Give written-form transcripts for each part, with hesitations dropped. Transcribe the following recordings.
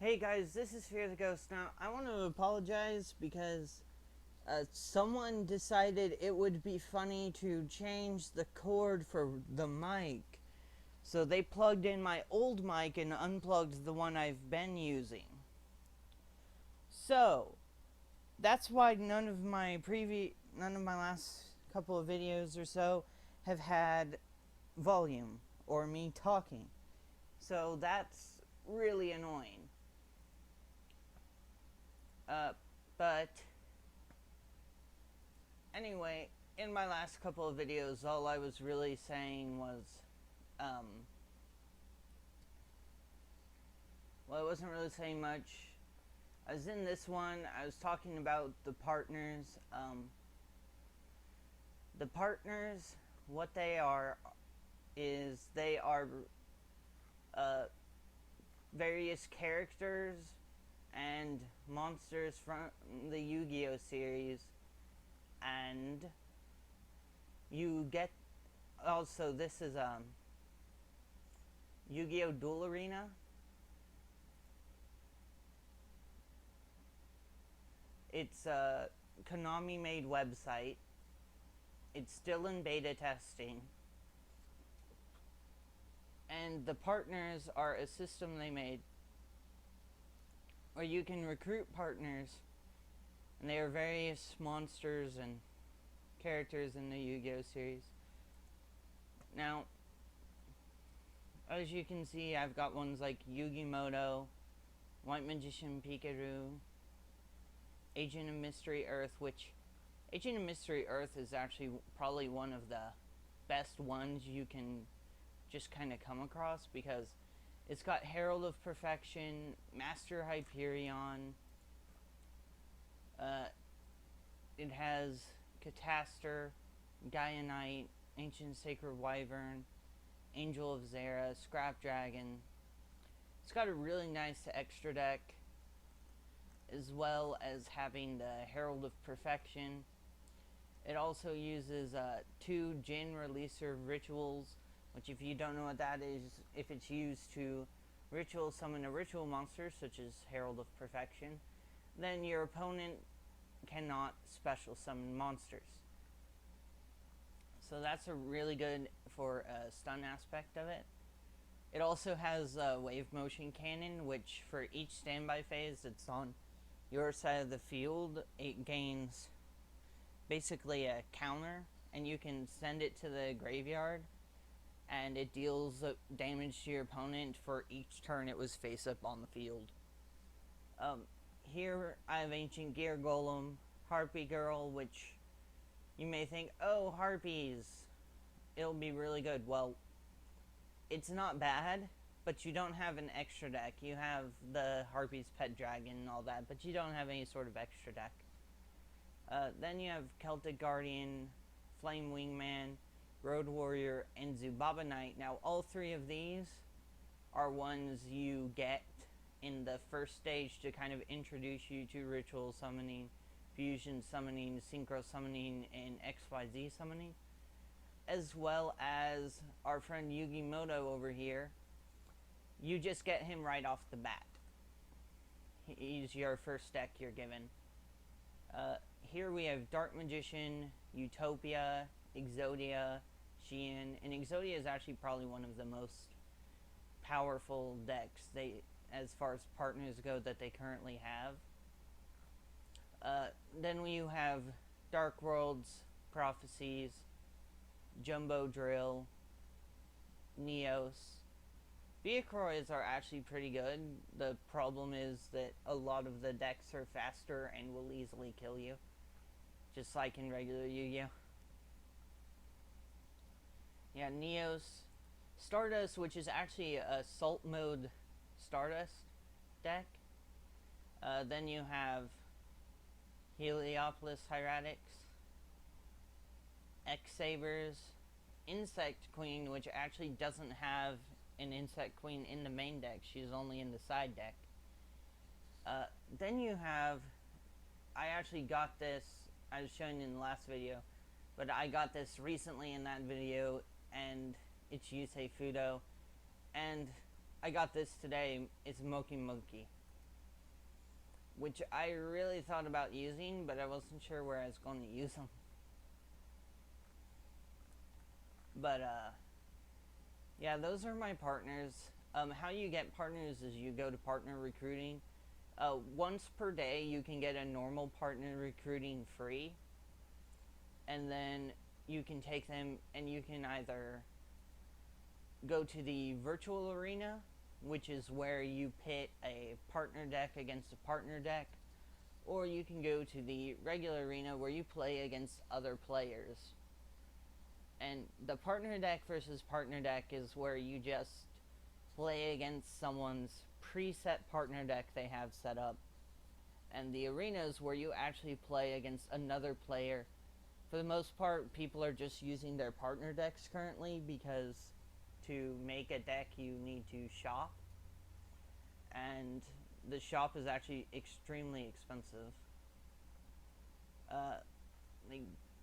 Hey guys, this is Fear the Ghost. Now, I want to apologize because someone decided it would be funny to change the cord for the mic. So they plugged in my old mic and unplugged the one I've been using. So, that's why none of my last couple of videos or so have had volume or me talking. So that's really annoying. But anyway, in my last couple of videos, all I was really saying was, well, I wasn't really saying much. I was in this one, I was talking about the partners. The partners, what they are, is they are various characters and monsters from the Yu-Gi-Oh series, and you get also this is Yu-Gi-Oh Duel Arena. It's a Konami made website. It's still in beta testing. And the partners are a system they made where you can recruit partners, and they are various monsters and characters in the Yu-Gi-Oh series. Now, as you can see, I've got ones like Yu-Gi-Moto, White Magician Pikachu, Agent of Mystery Earth, which Agent of Mystery Earth is actually probably one of the best ones you can just kind of come across, because it's got Herald of Perfection, Master Hyperion, it has Cataster, Gaia Knight, Ancient Sacred Wyvern, Angel of Zera, Scrap Dragon. It's got a really nice extra deck, as well as having the Herald of Perfection. It also uses 2 Jin Releaser Rituals, which, if you don't know what that is, if it's used to ritual summon a ritual monster, such as Herald of Perfection, then your opponent cannot special summon monsters. So that's a really good for a stun aspect of it. It also has a wave motion cannon, which for each standby phase that's on your side of the field, it gains basically a counter, and you can send it to the graveyard, and it deals damage to your opponent for each turn it was face up on the field. Here I have Ancient Gear Golem, Harpy Girl, which you may think, oh, harpies, it'll be really good. Well, it's not bad, but you don't have an extra deck. You have the Harpy's Pet Dragon and all that, but you don't have any sort of extra deck. Then you have Celtic Guardian, Flame Wingman, Road Warrior, and Zubaba Knight. Now, all 3 of these are ones you get in the first stage to kind of introduce you to ritual summoning, fusion summoning, synchro summoning, and XYZ summoning, as well as our friend Yu-Gi-Moto over here. You just get him right off the bat. He's your first deck you're given. Here we have Dark Magician, Utopia, Exodia, Xian, and Exodia is actually probably one of the most powerful decks as far as partners go that they currently have. Then we have Dark Worlds, Prophecies, Jumbo Drill, Neos. Viacroys are actually pretty good. The problem is that a lot of the decks are faster and will easily kill you, just like in regular Yu-Gi-Oh. Yeah, Neos. Stardust, which is actually a Salt Mode Stardust deck. Then you have Heliopolis Hieratics, X-Sabers, Insect Queen, which actually doesn't have an Insect Queen in the main deck. She's only in the side deck. Then you have, I actually got this, I was showing in the last video, but I got this recently in that video, and it's Yusei Fudo. And I got this today, it's Moki Moki. which I really thought about using, but I wasn't sure where I was going to use them. But, yeah, those are my partners. How you get partners is you go to partner recruiting. Once per day, you can get a normal partner recruiting free. And then you can take them and you can either go to the virtual arena, which is where you pit a partner deck against a partner deck, or you can go to the regular arena where you play against other players. And the partner deck versus partner deck is where you just play against someone's preset partner deck they have set up. And the arena is where you actually play against another player. For the most part, people are just using their partner decks currently because to make a deck you need to shop. And the shop is actually extremely expensive.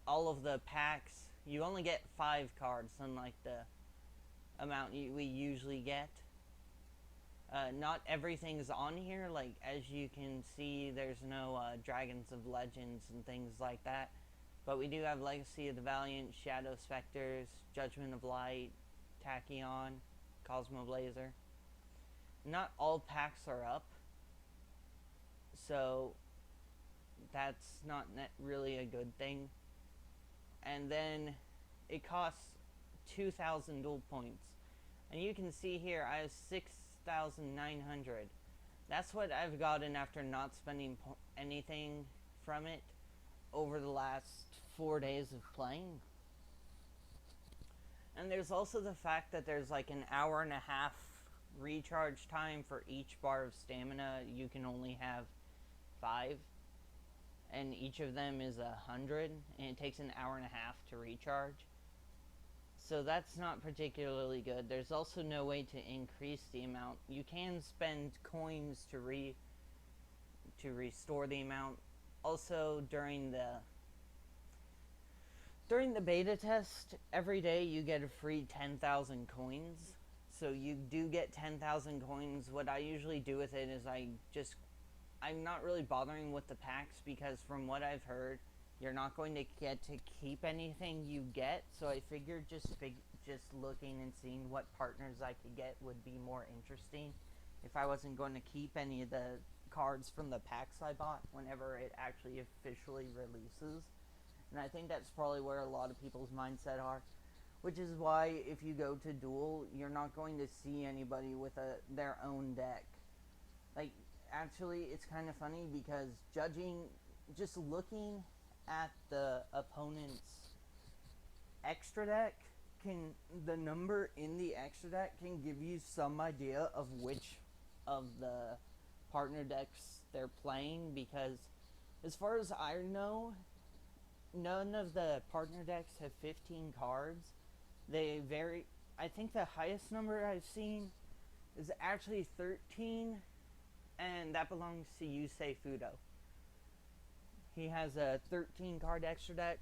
All of the packs, you only get 5 cards, unlike the amount we usually get. Not everything's on here. Like, as you can see, there's no Dragons of Legends and things like that. But we do have Legacy of the Valiant, Shadow Specters, Judgment of Light, Tachyon, Cosmoblazer. Not all packs are up, so that's not really a good thing. And then it costs 2,000 duel points. And you can see here I have 6,900. That's what I've gotten after not spending anything from it over the last 4 days of playing. And there's also the fact that there's like an hour and a half recharge time for each bar of stamina. You can only have 5, and each of them is 100, and it takes an hour and a half to recharge. So that's not particularly good. There's also no way to increase the amount. You can spend coins to restore the amount. Also, during the beta test, every day you get a free 10,000 coins. So you do get 10,000 coins. What I usually do with it is I'm not really bothering with the packs, because from what I've heard, you're not going to get to keep anything you get. So I figured just looking and seeing what partners I could get would be more interesting if I wasn't going to keep any of the cards from the packs I bought whenever it actually officially releases. And I think that's probably where a lot of people's mindset are, which is why if you go to Duel, you're not going to see anybody with their own deck. Like, actually, it's kind of funny because just looking at the opponent's extra deck, the number in the extra deck can give you some idea of which of the partner decks they're playing, because as far as I know, none of the partner decks have 15 cards. They vary. I think the highest number I've seen is actually 13, and that belongs to Yusei Fudo. He has a 13 card extra deck.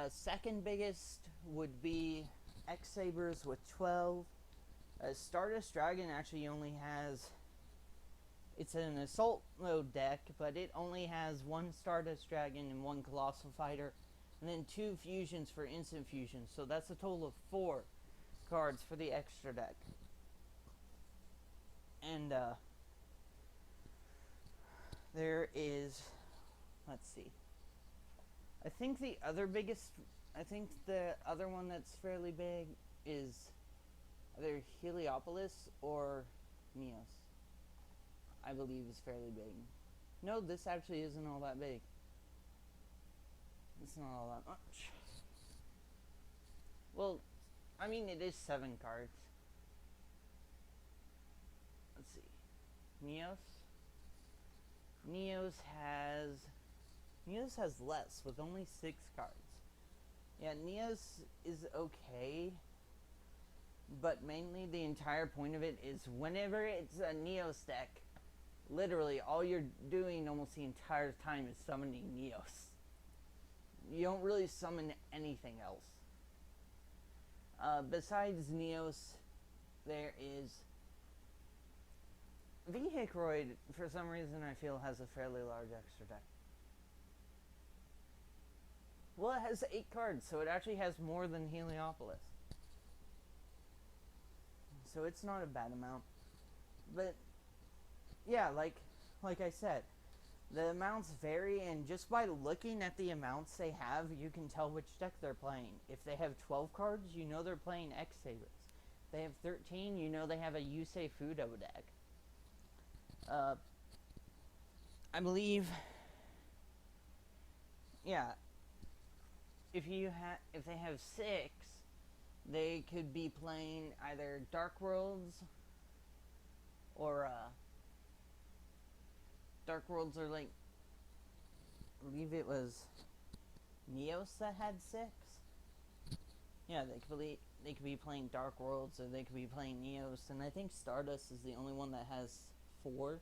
Second biggest would be X Sabers with 12. Stardust Dragon actually only has, it's an assault mode deck, but it only has 1 Stardust Dragon and 1 Colossal Fighter, and then 2 fusions for instant fusions. So that's a total of 4 cards for the extra deck. And there is, let's see, I think the other one that's fairly big is either Heliopolis or Neos. I believe is fairly big. No, this actually isn't all that big. It's not all that much. Well, I mean, it is 7 cards. Let's see. Neos has less, with only 6 cards. Yeah, Neos is okay, but mainly the entire point of it is whenever it's a Neos deck, literally all you're doing almost the entire time is summoning Neos. You don't really summon anything else. Besides Neos, there is Vehicroid, for some reason, I feel has a fairly large extra deck. Well, it has 8 cards, so it actually has more than Heliopolis. So it's not a bad amount. But, yeah, like I said, the amounts vary, and just by looking at the amounts they have, you can tell which deck they're playing. If they have 12 cards, you know they're playing X-Sabers. If they have 13, you know they have a Yusei Fudo deck. I believe, yeah, if they have 6, they could be playing either Dark Worlds or Dark Worlds are like, I believe it was Neos that had 6. Yeah, they could be playing Dark Worlds, or they could be playing Neos, and I think Stardust is the only one that has 4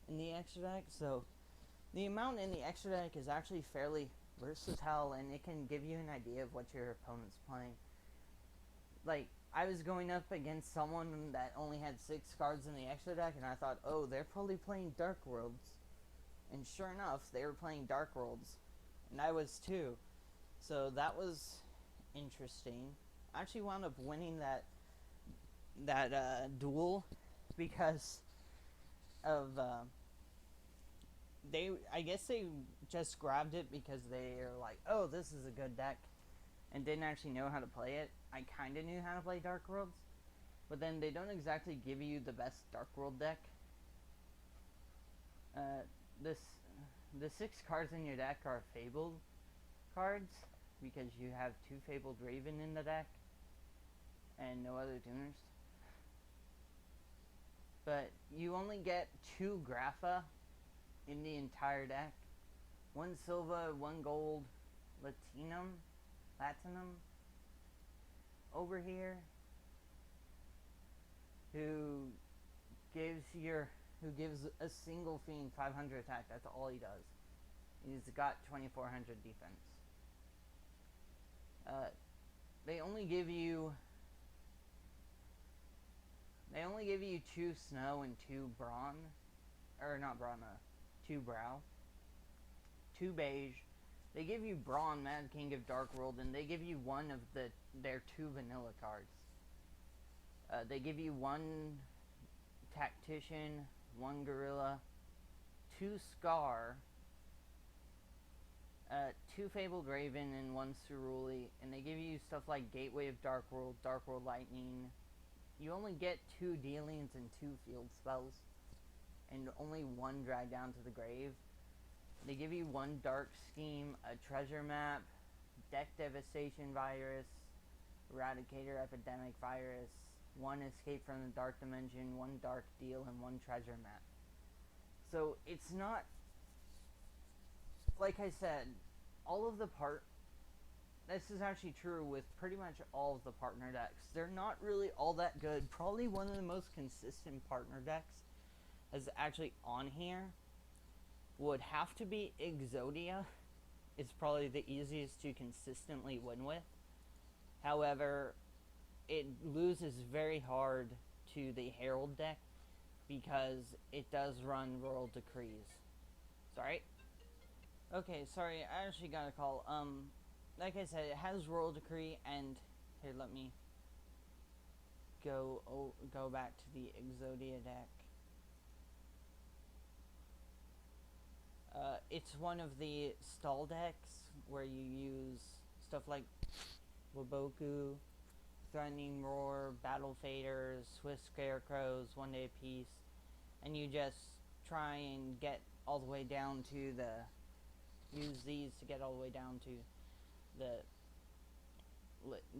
in the extra deck. So the amount in the extra deck is actually fairly versatile, and it can give you an idea of what your opponent's playing. Like, I was going up against someone that only had 6 cards in the extra deck, and I thought, oh, they're probably playing Dark Worlds. And sure enough, they were playing Dark Worlds. And I was too. So that was interesting. I actually wound up winning that duel because of I guess they just grabbed it because they are like, oh, this is a good deck, and didn't actually know how to play it. I kind of knew how to play Dark Worlds, but then they don't exactly give you the best Dark World deck. The 6 cards in your deck are Fabled cards, because you have 2 Fabled Raven in the deck, and no other tuners. But you only get 2 Grapha in the entire deck. 1 Silva, 1 Gold, Latinum, over here, who gives a single Fiend 500 attack. That's all he does. He's got 2400 defense. They only give you 2 Snow and 2 Brawn, or not Brawn, 2 Brow, 2 Beige. They give you Brawn, Mad King of Dark World, and they give you one of their 2 vanilla cards. They give you 1 Tactician, 1 Gorilla, 2 Scar, 2 Fabled Raven, and 1 Ceruli, and they give you stuff like Gateway of Dark World, Dark World Lightning. You only get 2 Dealings and 2 Field Spells, and only 1 Drag Down to the Grave. They give you 1 Dark Scheme, a Treasure Map, Deck Devastation Virus, Eradicator Epidemic Virus, 1 Escape from the Dark Dimension, 1 Dark Deal, and 1 Treasure Map. So it's not, like I said, this is actually true with pretty much all of the partner decks. They're not really all that good. Probably one of the most consistent partner decks is actually on here would have to be Exodia. It's probably the easiest to consistently win with. However, it loses very hard to the Herald deck because it does run Royal Decrees. Sorry. Okay, sorry, I actually got a call. Like I said, it has Royal Decree, and here, let me go back to the Exodia deck. It's one of the stall decks where you use stuff like Waboku, Threatening Roar, Battle Faders, Swift Scarecrows, 1 day apiece, and you just try and get all the way down to use these to get all the way down to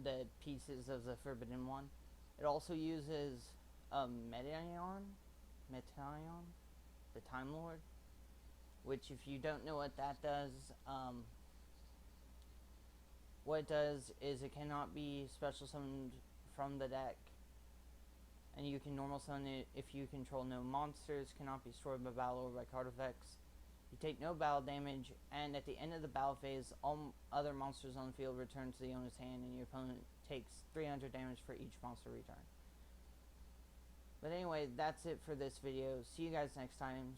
the pieces of the Forbidden One. It also uses Metaion, the Time Lord, which, if you don't know what that does, what it does is it cannot be special summoned from the deck, and you can normal summon it if you control no monsters, cannot be destroyed by battle or by card effects. You take no battle damage, and at the end of the battle phase, all other monsters on the field return to the owner's hand, and your opponent takes 300 damage for each monster return. But anyway, that's it for this video. See you guys next time.